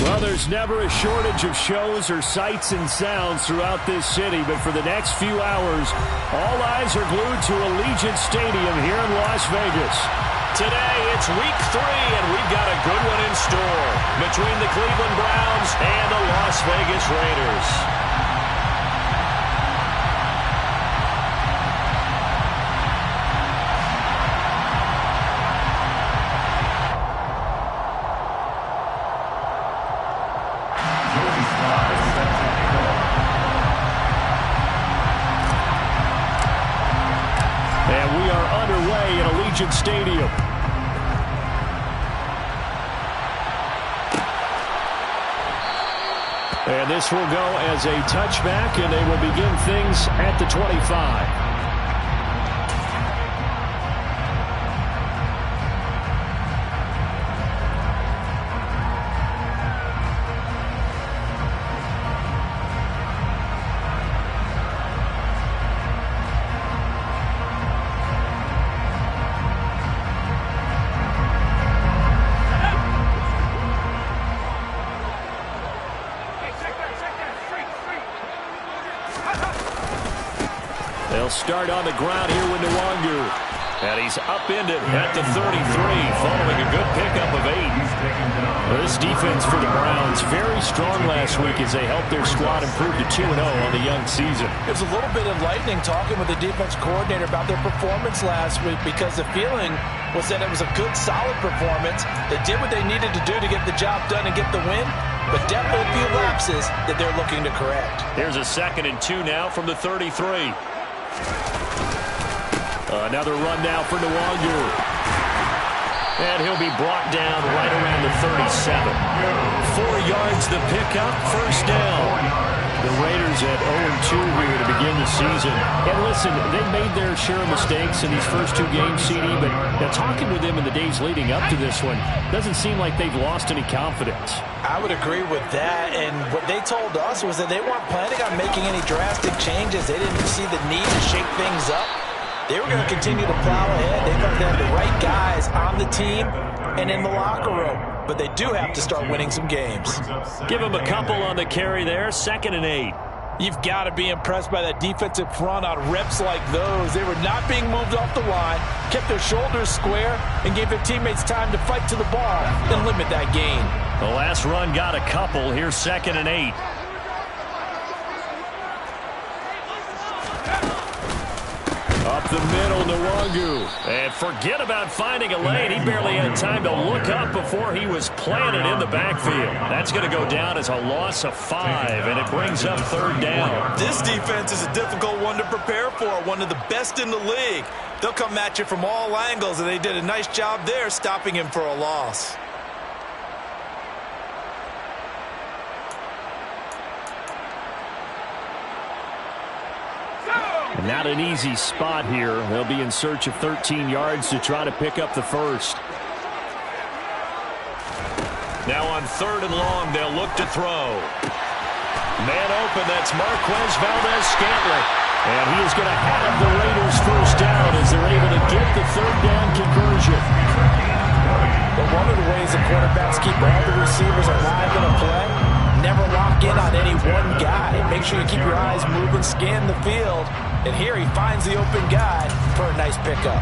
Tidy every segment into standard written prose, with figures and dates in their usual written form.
Well, there's never a shortage of shows or sights and sounds throughout this city, but for the next few hours, all eyes are glued to Allegiant Stadium here in Las Vegas. Today, it's week 3, and we've got a good one in store between the Cleveland Browns and the Las Vegas Raiders. And we are underway at Allegiant Stadium. And this will go as a touchback, and they will begin things at the 25. They'll start on the ground here with Nwangu. And he's upended at the 33, following a good pickup of 8. This defense for the Browns, very strong last week as they helped their squad improve to 2-0 on the young season. It was a little bit enlightening talking with the defense coordinator about their performance last week, because the feeling was that it was a good, solid performance. They did what they needed to do to get the job done and get the win, but definitely a few lapses that they're looking to correct. Here's a 2nd and 2 now from the 33. Another run now for Nwangu. And he'll be brought down right around the 37. 4 yards the pickup, first down. The Raiders at 0-2 here to begin the season. And listen, they've made their share of mistakes in these first 2 games, CD, but now talking with them in the days leading up to this one, doesn't seem like they've lost any confidence. I would agree with that, and what they told us was that they weren't planning on making any drastic changes. They didn't see the need to shake things up. They were going to continue to plow ahead. They thought they had the right guys on the team and in the locker room, but they do have to start winning some games. Give them a couple on the carry there, 2nd and 8. You've got to be impressed by that defensive front on reps like those. They were not being moved off the line, kept their shoulders square, and gave their teammates time to fight to the ball and limit that gain. The last run got a couple. Here's 2nd and 8. Up the middle, Nwangu. And forget about finding a lane. He barely had time to look up before he was planted in the backfield. That's going to go down as a loss of 5, and it brings up 3rd down. This defense is a difficult one to prepare for, one of the best in the league. They'll come at you from all angles, and they did a nice job there stopping him for a loss. Not an easy spot here. They'll be in search of 13 yards to try to pick up the first. Now on 3rd and long, they'll look to throw. Man open, that's Marquez Valdes-Scantling. And he is going to have the Raiders first down as they're able to get the 3rd down conversion. But one of the ways the quarterbacks keep all the receivers alive in a play, never lock in on any one guy. Make sure you keep your eyes moving, scan the field. And here he finds the open guy for a nice pickup.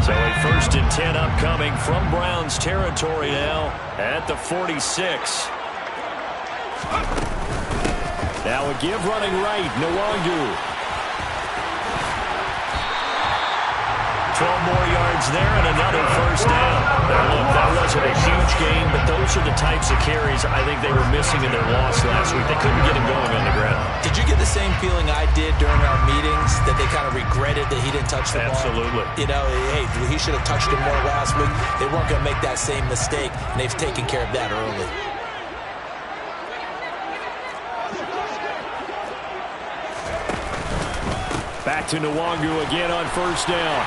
So a 1st and 10 upcoming from Browns territory now at the 46. Now a give running right, Nwangu. 12 more yards there and another first down. Now look, that wasn't a huge game, but those are the types of carries I think they were missing in their loss last week. They couldn't get him going on the ground. Did you get the same feeling I did during our meetings, that they kind of regretted that he didn't touch the ball? Absolutely. You know, hey, he should have touched it more last week. They weren't going to make that same mistake, and they've taken care of that early. Back to Nwangu again on first down.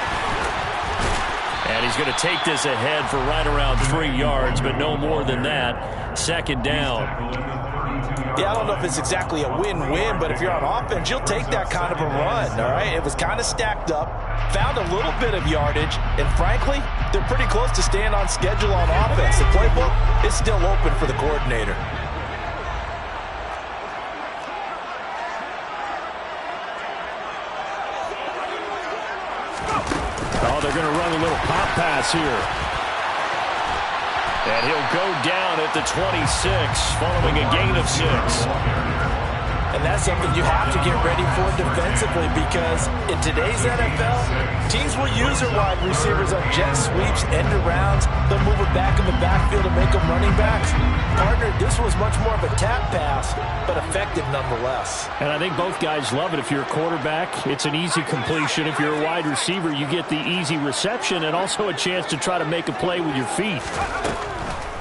And he's going to take this ahead for right around 3 yards, but no more than that. Second down. Yeah, I don't know if it's exactly a win-win, but if you're on offense, you'll take that kind of a run, all right? It was kind of stacked up, found a little bit of yardage, and frankly, they're pretty close to staying on schedule on offense. The playbook is still open for the coordinator. Oh, they're going to run a little pop pass here. And he'll go down at the 26, following a gain of 6. And that's something you have to get ready for defensively, because in today's NFL, teams will use their wide receivers on jet sweeps, end arounds. They'll move it back in the backfield to make them running backs. Partner, this was much more of a tap pass, but effective nonetheless. And I think both guys love it. If you're a quarterback, it's an easy completion. If you're a wide receiver, you get the easy reception and also a chance to try to make a play with your feet.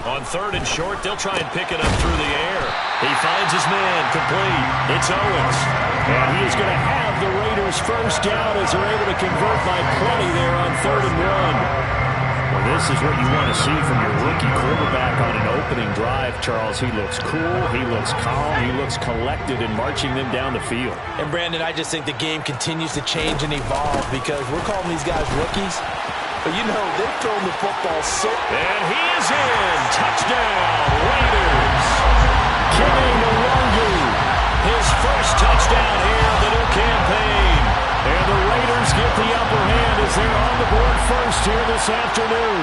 On 3rd and short, they'll try and pick it up through the air. He finds his man, complete. It's Owens. And he is going to have the Raiders first down as they're able to convert by plenty there on 3rd and 1. Well, this is what you want to see from your rookie quarterback on an opening drive, Charles. He looks cool, he looks calm, he looks collected in marching them down the field. And, Brandon, I just think the game continues to change and evolve, because we're calling these guys rookies. But, you know, they've thrown the football so... And he is in. Touchdown, Raiders. Kenny Nwangwu. His first touchdown here of the new campaign. And the Raiders get the upper hand as they're on the board first here this afternoon.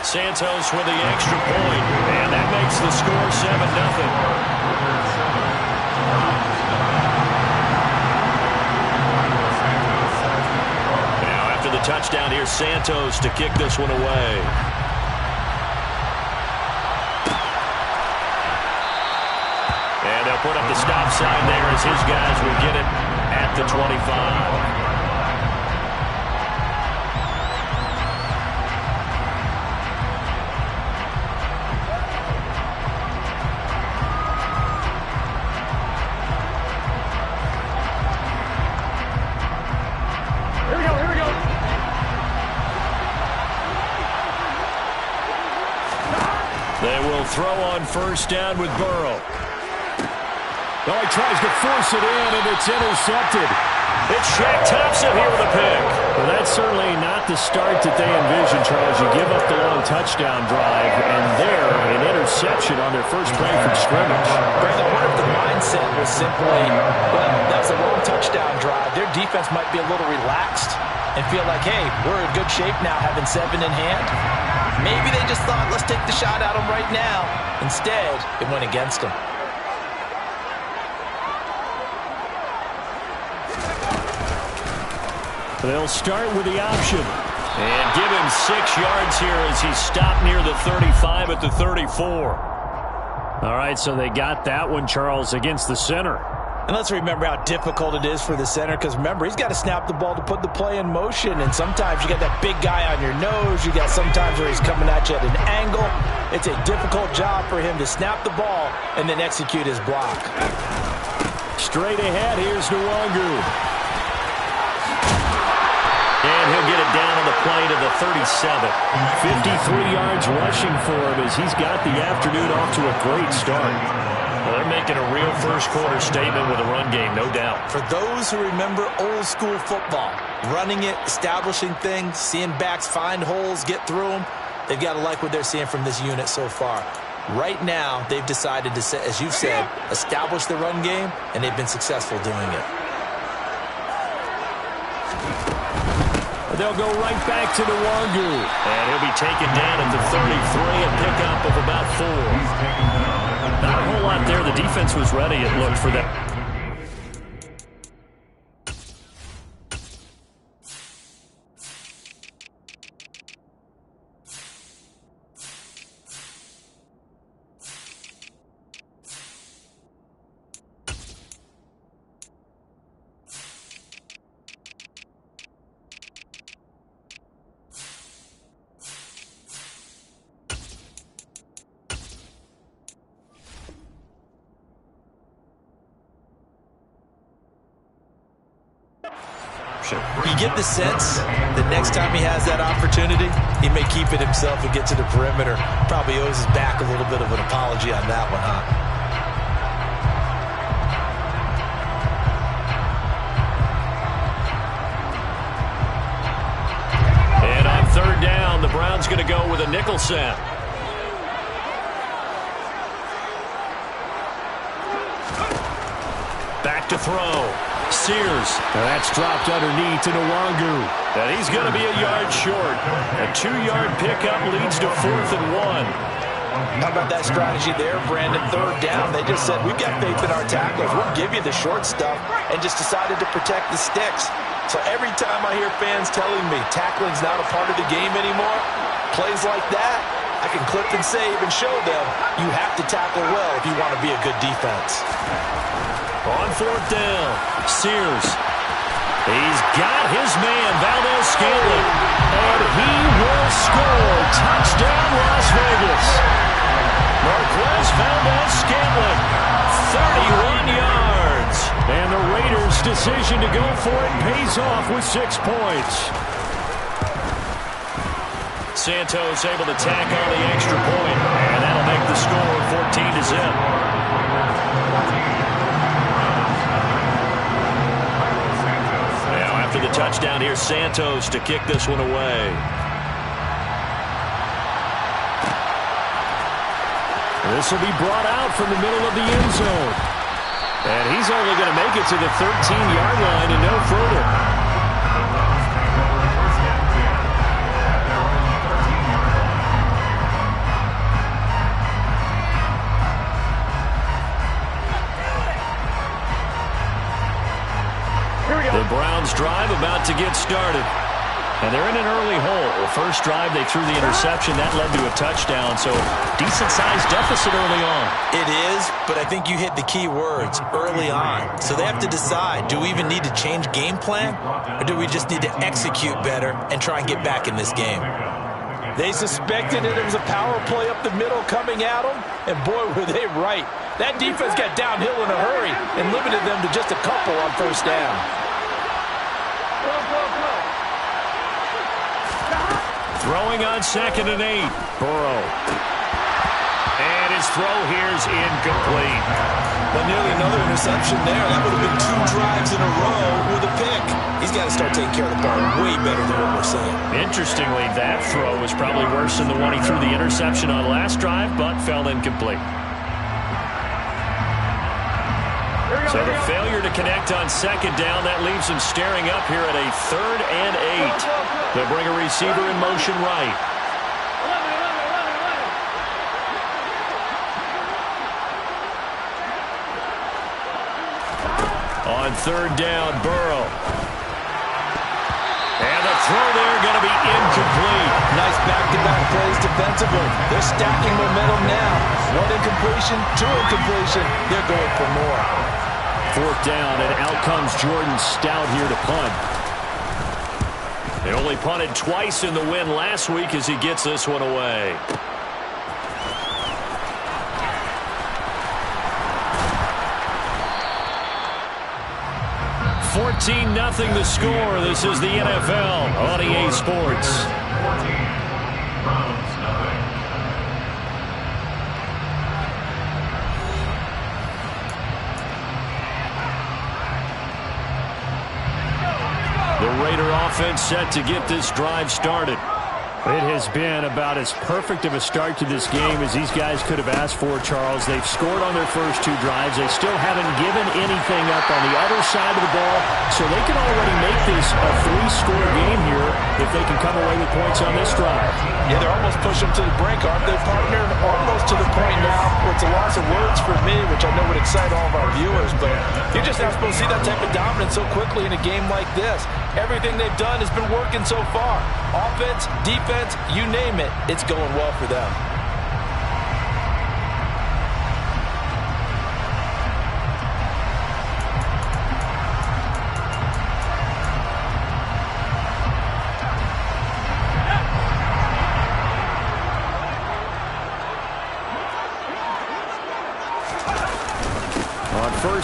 Santos with the extra point. And that makes the score 7-0. The touchdown here, Santos to kick this one away. And they'll put up the stop sign there as his guys will get it at the 25. They will throw on first down with Burrow. Well, he tries to force it in, and it's intercepted. It's Shaq Thompson here with a pick. Well, that's certainly not the start that they envisioned, Charles. You give up the long touchdown drive, and there, an interception on their first play from scrimmage. Brandon, I wonder if the mindset was simply, well, that was a long touchdown drive. Their defense might be a little relaxed and feel like, hey, we're in good shape now, having 7 in hand. Maybe they just thought, let's take the shot at them right now. Instead, it went against them. They'll start with the option. And give him 6 yards here as he stopped near the 35 at the 34. All right, so they got that one, Charles, against the center. And let's remember how difficult it is for the center, because remember, he's got to snap the ball to put the play in motion, and sometimes you got that big guy on your nose. You got sometimes where he's coming at you at an angle. It's a difficult job for him to snap the ball and then execute his block. Straight ahead, here's Nwangwu. And he'll get it down on the play to the 37. 53 yards rushing for him as he's got the afternoon off to a great start. Well, they're making a real first-quarter statement with a run game, no doubt. For those who remember old-school football, running it, establishing things, seeing backs find holes, get through them, they've got to like what they're seeing from this unit so far. Right now, they've decided to, as you've said, establish the run game, and they've been successful doing it. They'll go right back to Nwangwu. And he'll be taken down at the 33, a pickup of about 4. Not a whole lot there. The defense was ready, it looked, for that. interception. You get the sense that next time he has that opportunity, he may keep it himself and get to the perimeter. Probably owes his back a little bit of an apology on that one, huh? And on third down, the Browns going to go with a nickel set. Back to throw. Sears. That's dropped underneath to Nwangu. And he's going to be a yard short. A 2-yard pickup leads to 4th and 1. How about that strategy there, Brandon? Third down, they just said, we've got faith in our tacklers. We'll give you the short stuff, and just decided to protect the sticks. So every time I hear fans telling me tackling's not a part of the game anymore, plays like that, I can clip and save and show them you have to tackle well if you want to be a good defense. On fourth down, Sears. He's got his man, Valdes-Scantling. And he will score. Touchdown, Las Vegas. Marquez Valdes-Scantling, 31 yards. And the Raiders' decision to go for it pays off with 6 points. Santos able to tack on the extra point. And that'll make the score 14-0. The touchdown here, Santos to kick this one away. This will be brought out from the middle of the end zone. And he's only going to make it to the 13-yard line and no further. The Browns drive about to get started. And they're in an early hole. First drive, they threw the interception. That led to a touchdown, so decent-sized deficit early on. It is, but I think you hit the key words, early on. So they have to decide, do we even need to change game plan, or do we just need to execute better and try and get back in this game? They suspected it was a power play up the middle coming at them, and boy, were they right. That defense got downhill in a hurry and limited them to just a couple on first down. Throwing on 2nd and 8. Burrow. And his throw here's incomplete. But nearly another interception there. That would have been 2 drives in a row with a pick. He's got to start taking care of the ball way better than what we're seeing. Interestingly, that throw was probably worse than the one he threw the interception on last drive, but fell incomplete. So the failure to connect on 2nd down, that leaves him staring up here at a 3rd and 8. They'll bring a receiver in motion right. On 3rd down, Burrow. And the throw there going to be incomplete. Nice back-to-back plays defensively. They're stacking momentum now. 1 incompletion, 2 incompletion. They're going for more. 4th down, and out comes Jordan Stout here to punt. They only punted twice in the win last week as he gets this one away. (14-0) the score. This is the NFL on EA Sports. The Raider offense set to get this drive started. It has been about as perfect of a start to this game as these guys could have asked for, Charles. They've scored on their first 2 drives. They still haven't given anything up on the other side of the ball, so they can already make this a 3-score game here if they can come away with points on this drive. Yeah, they're almost pushing them to the brink, aren't they, partner? Almost to the point now where it's a loss of words for me, which I know would excite all of our viewers, but you're just not supposed to see that type of dominance so quickly in a game like this. Everything they've done has been working so far. Offense, defense, you name it, it's going well for them.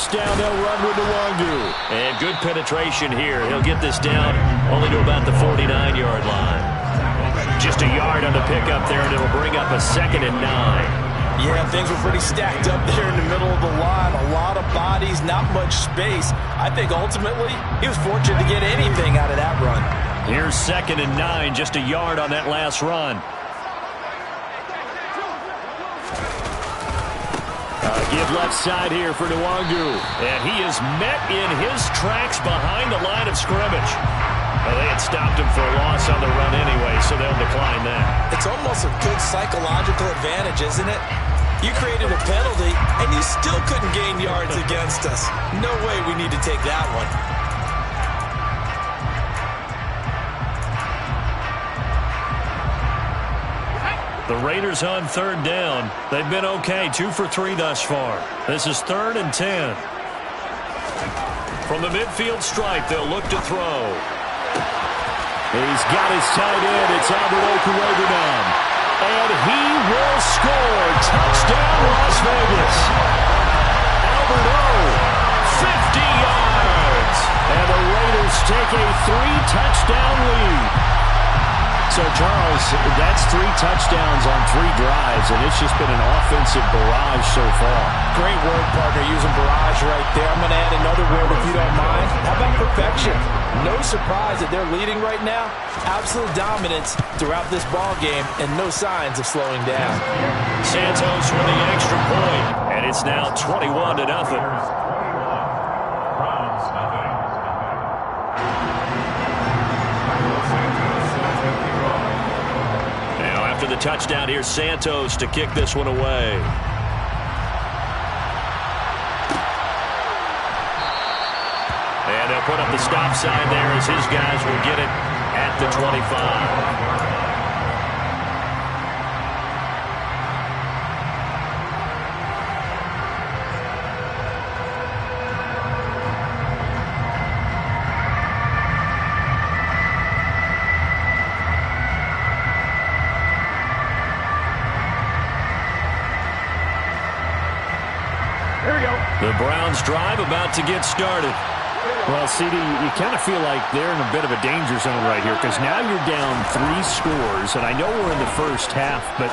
first down. They'll run with Nwangu. And good penetration here. He'll get this down only to about the 49-yard line. Just a yard on the pickup there, and it'll bring up a 2nd and 9. Yeah, things were pretty stacked up there in the middle of the line. A lot of bodies, not much space. I think ultimately he was fortunate to get anything out of that run. Here's 2nd and 9, just a yard on that last run. Give left side here for Nwangu. And he is met in his tracks behind the line of scrimmage. Well, they had stopped him for a loss on the run anyway, so they'll decline that. It's almost a good psychological advantage, isn't it? You created a penalty, and you still couldn't gain yards against us. No way we need to take that one. The Raiders on 3rd down. They've been okay, 2 for 3 thus far. This is 3rd and 10. From the midfield stripe, they'll look to throw. He's got his tight end. It's Albert Okwuegbunam. And he will score. Touchdown, Las Vegas. Albert O, 50 yards. And the Raiders take a 3-touchdown lead. So, Charles, that's 3 touchdowns on 3 drives, and it's just been an offensive barrage so far. Great word, partner, using barrage right there. I'm going to add another word if you don't mind. How about perfection? No surprise that they're leading right now. Absolute dominance throughout this ball game, and no signs of slowing down. Santos with the extra point, and it's now 21-0. After the touchdown, here's Santos to kick this one away. And they'll put up the stop sign there as his guys will get it at the 25. The Browns drive about to get started. Well, CD, you kind of feel like they're in a bit of a danger zone right here because now you're down 3 scores, and I know we're in the first half, but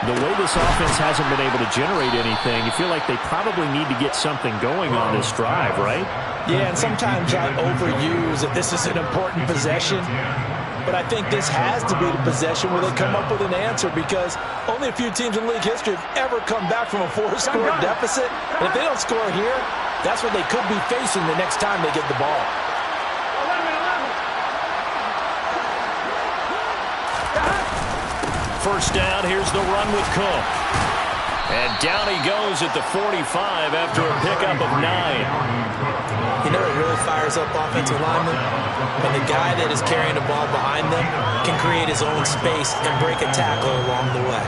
the way this offense hasn't been able to generate anything, you feel like they probably need to get something going on this drive, right? Yeah, and sometimes I overuse that this is an important possession. But I think this has to be the possession where they come up with an answer because only a few teams in league history have ever come back from a 4-score deficit. And if they don't score here, that's what they could be facing the next time they get the ball. First down, here's the run with Cook. And down he goes at the 45 after a pickup of 9. You know it really fires up offensive linemen? When the guy that is carrying the ball behind them can create his own space and break a tackle along the way.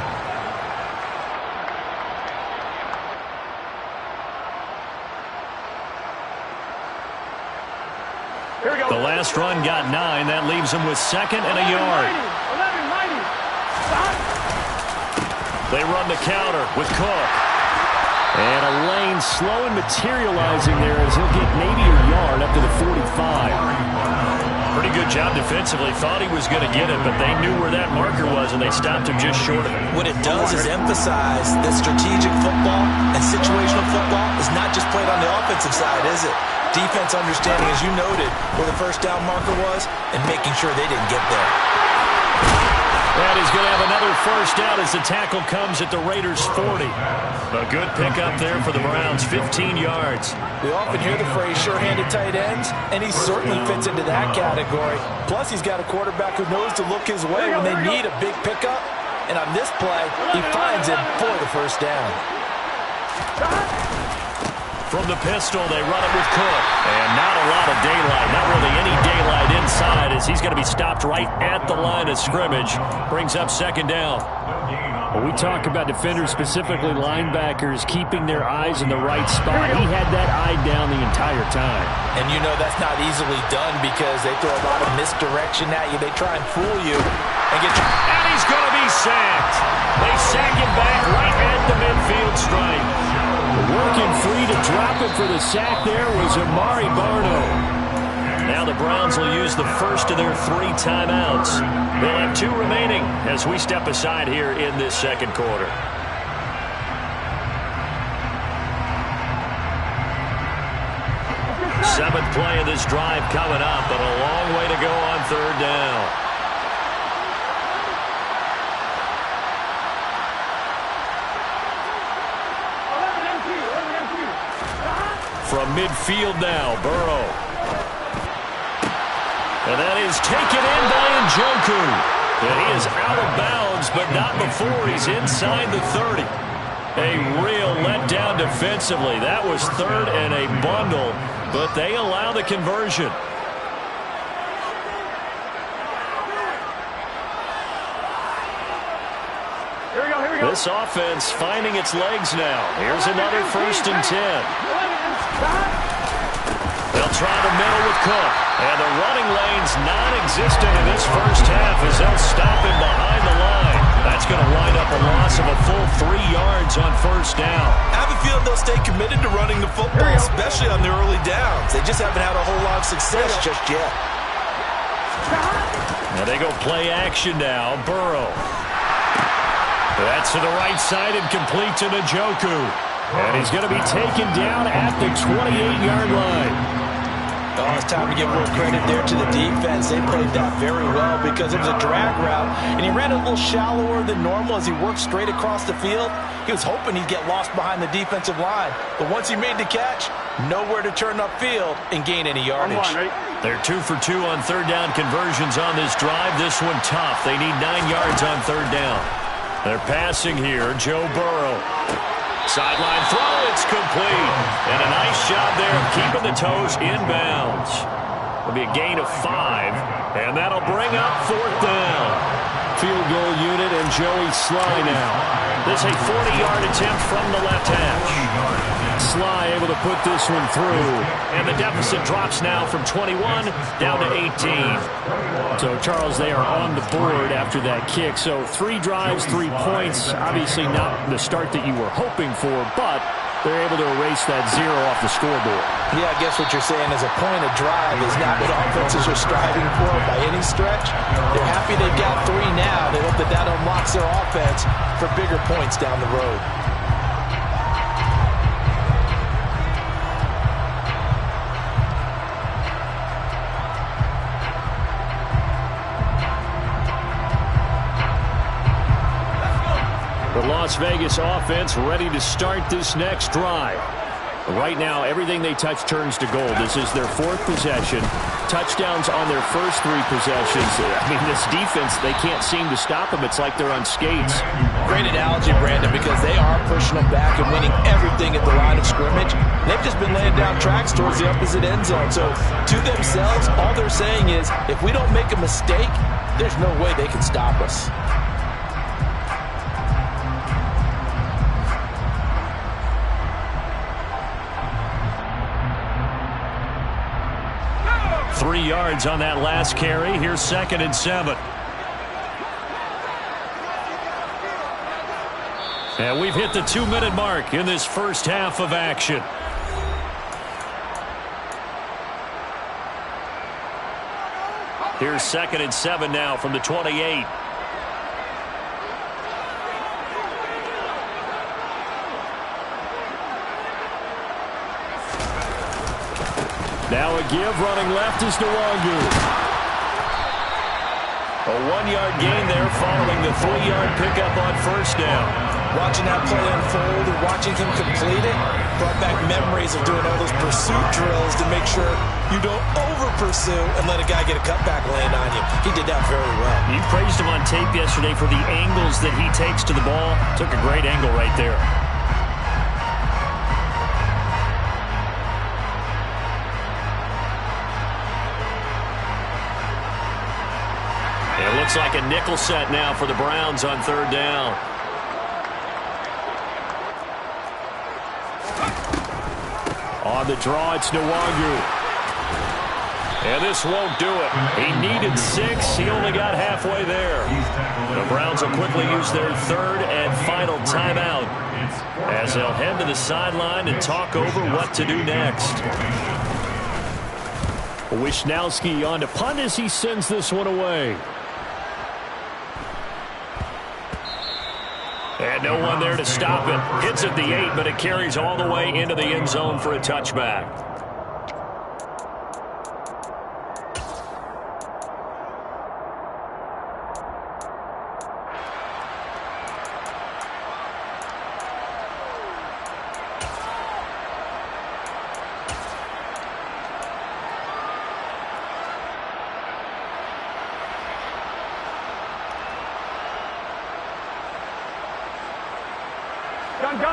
The last run got 9. That leaves him with 2nd and a yard. They run the counter with Cook. And a lane slow and materializing there as he'll get maybe a yard up to the 45. Pretty good job defensively. Thought he was going to get it, but they knew where that marker was, and they stopped him just short of it. What it does is emphasize that strategic football and situational football is not just played on the offensive side, is it? Defense understanding, as you noted, where the first down marker was and making sure they didn't get there. And he's going to have another first down as the tackle comes at the Raiders' 40. A good pickup there for the Browns, 15 yards. We often hear the phrase sure-handed tight ends, and he certainly fits into that category. Plus, he's got a quarterback who knows to look his way when they need a big pickup. And on this play, he finds it for the first down. From the pistol, they run it with Cook. And not a lot of daylight, not really any daylight inside as he's going to be stopped right at the line of scrimmage. Brings up 2nd down. Well, we talk about defenders, specifically linebackers, keeping their eyes in the right spot. He had that eye down the entire time. And you know that's not easily done because they throw a lot of misdirection at you. They try and fool you and get you. And he's going to be sacked. They sack him back right at the midfield stripe. Working free to drop it for the sack there was Amari Barno. Now the Browns will use the first of their 3 timeouts. They'll have 2 remaining as we step aside here in this second quarter. Seventh play of this drive coming up, but a long way to go on 3rd down. From midfield now, Burrow. And that is taken in by Njoku. And he is out of bounds, but not before he's inside the 30. A real letdown defensively. That was 3rd and a bundle, but they allow the conversion. Here we go. This offense finding its legs now. Here's another 1st and 10. They'll try the middle with Cook. And the running lane's non-existent in this first half as they'll stop him behind the line. That's going to wind up a loss of a full 3 yards on 1st down. I have a feeling they'll stay committed to running the football, especially on the early downs. They just haven't had a whole lot of success just yet. Now they go play action now. Burrow. That's to the right side and complete to Njoku. And he's going to be taken down at the 28-yard line. Oh, it's time to give a little credit there to the defense. They played that very well because it was a drag route, and he ran a little shallower than normal as he worked straight across the field. He was hoping he'd get lost behind the defensive line, but once he made the catch, nowhere to turn upfield and gain any yardage. They're 2 for 2 on 3rd down conversions on this drive. This one tough. They need 9 yards on 3rd down. They're passing here. Joe Burrow. Sideline throw, it's complete. And a nice job there of keeping the toes inbounds. It'll be a gain of 5, and that'll bring up 4th down. Field goal unit and Joey Sly now. This is a 40-yard attempt from the left hash. Sly able to put this one through. And the deficit drops now from 21 down to 18. So, Charles, they are on the board after that kick. So 3 drives, 3 points. Obviously not the start that you were hoping for, but they're able to erase that 0 off the scoreboard. Yeah, I guess what you're saying is a point of drive is not what offenses are striving for by any stretch. They're happy they've got 3 now. They hope that that unlocks their offense for bigger points down the road. The Las Vegas offense ready to start this next drive. Right now, everything they touch turns to gold. This is their 4th possession. Touchdowns on their first 3 possessions. I mean, this defense, they can't seem to stop them. It's like they're on skates. Great analogy, Brandon, because they are pushing them back and winning everything at the line of scrimmage. They've just been laying down tracks towards the opposite end zone. So, to themselves, all they're saying is, if we don't make a mistake, there's no way they can stop us. 3 yards on that last carry. Here's 2nd and 7. And we've hit the 2-minute mark in this first half of action. Here's 2nd and 7 now from the 28. Now a give, running left is Nwangu. A 1-yard gain there following the 3-yard pickup on 1st down. Watching that play unfold and watching him complete it brought back memories of doing all those pursuit drills to make sure you don't over-pursue and let a guy get a cutback land on you. He did that very well. You praised him on tape yesterday for the angles that he takes to the ball. Took a great angle right there. It looks like a nickel set now for the Browns on 3rd down. On the draw, it's Nwangu. And this won't do it. He needed 6. He only got halfway there. The Browns will quickly use their third and final timeout as they'll head to the sideline and talk over what to do next. Wishnowski on to punt as he sends this one away. And no one there to stop it. Hits at the 8, but it carries all the way into the end zone for a touchback.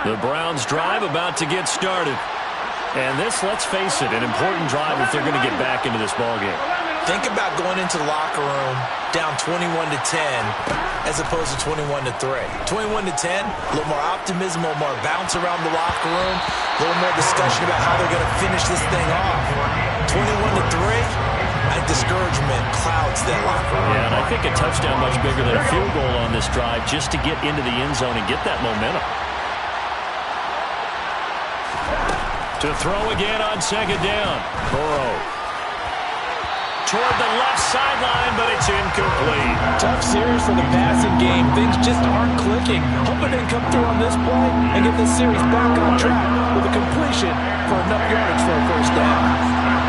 The Browns drive about to get started. And this, let's face it, an important drive if they're going to get back into this ballgame. Think about going into the locker room down 21-10 as opposed to 21-3. 21-10, a little more optimism, a little more bounce around the locker room, a little more discussion about how they're going to finish this thing off. 21-3, I think discouragement clouds that locker room. Yeah, and I think a touchdown much bigger than a field goal on this drive just to get into the end zone and get that momentum. To throw again on second down. Burrow. Toward the left sideline, but it's incomplete. Tough series for the passing game. Things just aren't clicking. Hoping they can come through on this play and get this series back on track with a completion for enough yardage for a first down.